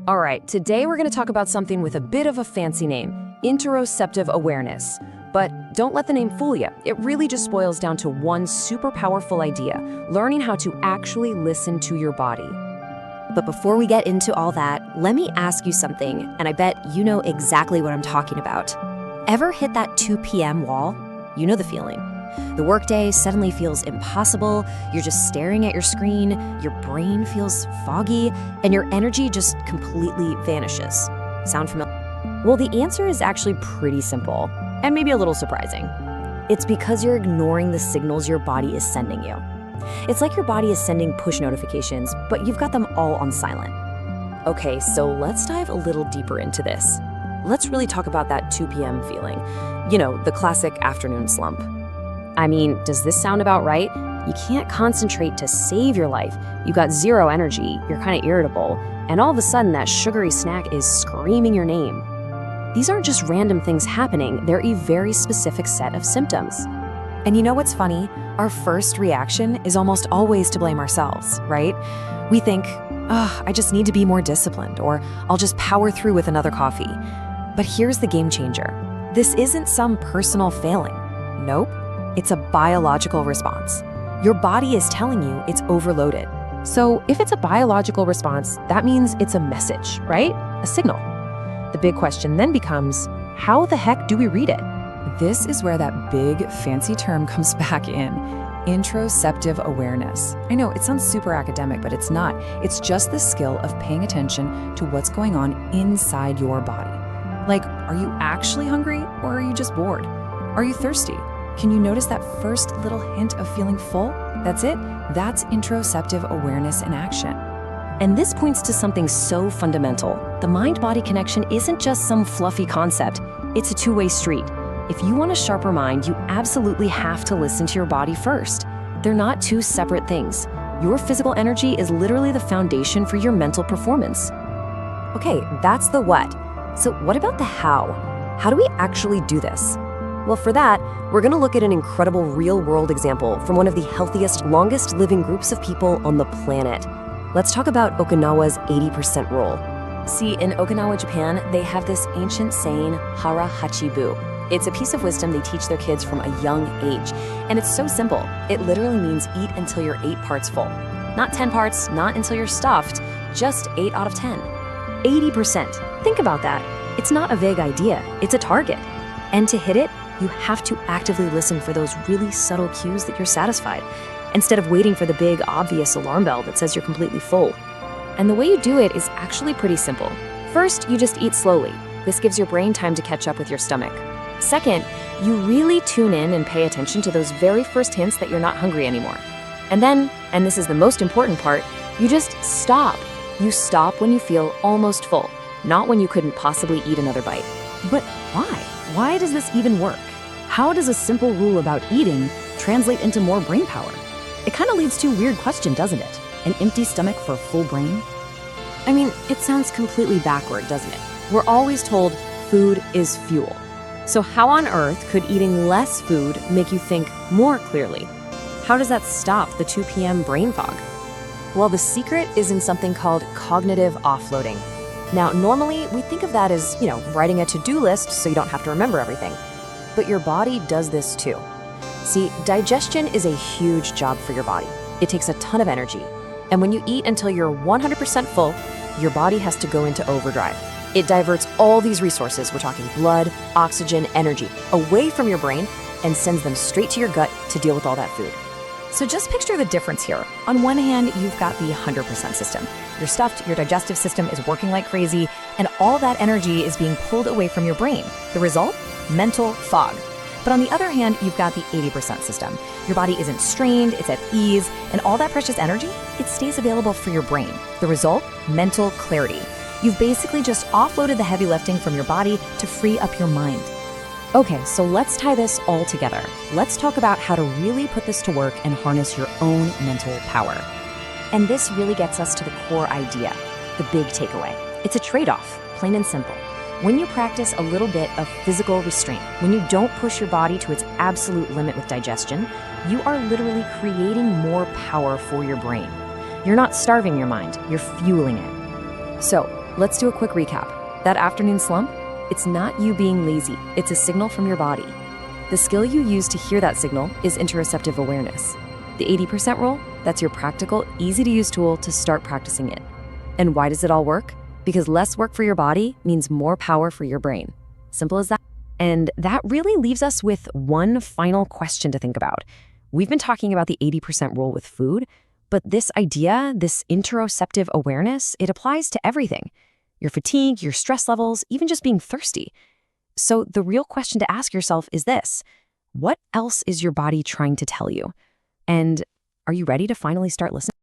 All right, today we're going to talk about something with a bit of a fancy name, interoceptive awareness. But don't let the name fool you. It really just boils down to one super powerful idea, learning how to actually listen to your body. But before we get into all that, let me ask you something, and I bet you know exactly what I'm talking about. Ever hit that 2 p.m. wall? You know the feeling. The workday suddenly feels impossible, you're just staring at your screen, your brain feels foggy, and your energy just completely vanishes. Sound familiar? Well, the answer is actually pretty simple, and maybe a little surprising. It's because you're ignoring the signals your body is sending you. It's like your body is sending push notifications, but you've got them all on silent. Okay, so let's dive a little deeper into this. Let's really talk about that 2 p.m. feeling. You know, the classic afternoon slump. I mean, does this sound about right? You can't concentrate to save your life. You got zero energy, you're kind of irritable, and all of a sudden that sugary snack is screaming your name. These aren't just random things happening, they're a very specific set of symptoms. And you know what's funny? Our first reaction is almost always to blame ourselves, right? We think, I just need to be more disciplined, or I'll just power through with another coffee. But here's the game changer. This isn't some personal failing. Nope. It's a biological response. Your body is telling you it's overloaded. So if it's a biological response, that means it's a message, right? A signal. The big question then becomes, how the heck do we read it? This is where that big, fancy term comes back in, interoceptive awareness. I know, it sounds super academic, but it's not. It's just the skill of paying attention to what's going on inside your body. Like, are you actually hungry, or are you just bored? Are you thirsty? Can you notice that first little hint of feeling full? That's it. That's interoceptive awareness in action. And this points to something so fundamental. The mind-body connection isn't just some fluffy concept. It's a two-way street. If you want a sharper mind, you absolutely have to listen to your body first. They're not two separate things. Your physical energy is literally the foundation for your mental performance. Okay, that's the what. So what about the how? How do we actually do this? Well, for that, we're going to look at an incredible real-world example from one of the healthiest, longest-living groups of people on the planet. Let's talk about Okinawa's 80% rule. See, in Okinawa, Japan, they have this ancient saying, hara hachibu. It's a piece of wisdom they teach their kids from a young age. And it's so simple. It literally means eat until you're 8 parts full. Not 10 parts, not until you're stuffed, just 8 out of 10. 80%. Think about that. It's not a vague idea, it's a target. And to hit it, you have to actively listen for those really subtle cues that you're satisfied, instead of waiting for the big, obvious alarm bell that says you're completely full. And the way you do it is actually pretty simple. First, you just eat slowly. This gives your brain time to catch up with your stomach. Second, you really tune in and pay attention to those very first hints that you're not hungry anymore. And then, and this is the most important part, you just stop. You stop when you feel almost full, not when you couldn't possibly eat another bite. But why? Why does this even work? How does a simple rule about eating translate into more brain power? It kind of leads to a weird question, doesn't it? An empty stomach for a full brain? I mean, it sounds completely backward, doesn't it? We're always told food is fuel. So how on earth could eating less food make you think more clearly? How does that stop the 2 p.m. brain fog? Well, the secret is in something called cognitive offloading. Now, normally we think of that as, writing a to-do list so you don't have to remember everything. But your body does this too. See, digestion is a huge job for your body. It takes a ton of energy. And when you eat until you're 100% full, your body has to go into overdrive. It diverts all these resources, we're talking blood, oxygen, energy, away from your brain and sends them straight to your gut to deal with all that food. So just picture the difference here. On one hand, you've got the 100% system. You're stuffed, your digestive system is working like crazy, and all that energy is being pulled away from your brain. The result? Mental fog. But on the other hand, you've got the 80% system. Your body isn't strained, it's at ease, and all that precious energy, it stays available for your brain. The result? Mental clarity. You've basically just offloaded the heavy lifting from your body to free up your mind. Okay, so let's tie this all together. Let's talk about how to really put this to work and harness your own mental power. And this really gets us to the core idea, the big takeaway. It's a trade-off, plain and simple. When you practice a little bit of physical restraint, when you don't push your body to its absolute limit with digestion, you are literally creating more power for your brain. You're not starving your mind, you're fueling it. So, Let's do a quick recap. That afternoon slump, it's not you being lazy, it's a signal from your body. The skill you use to hear that signal is interoceptive awareness. The 80% rule, that's your practical, easy-to-use tool to start practicing it. And why does it all work? Because less work for your body means more power for your brain. Simple as that. And that really leaves us with one final question to think about. We've been talking about the 80% rule with food, but this idea, this interoceptive awareness, it applies to everything. Your fatigue, your stress levels, even just being thirsty. So the real question to ask yourself is this: what else is your body trying to tell you? And are you ready to finally start listening?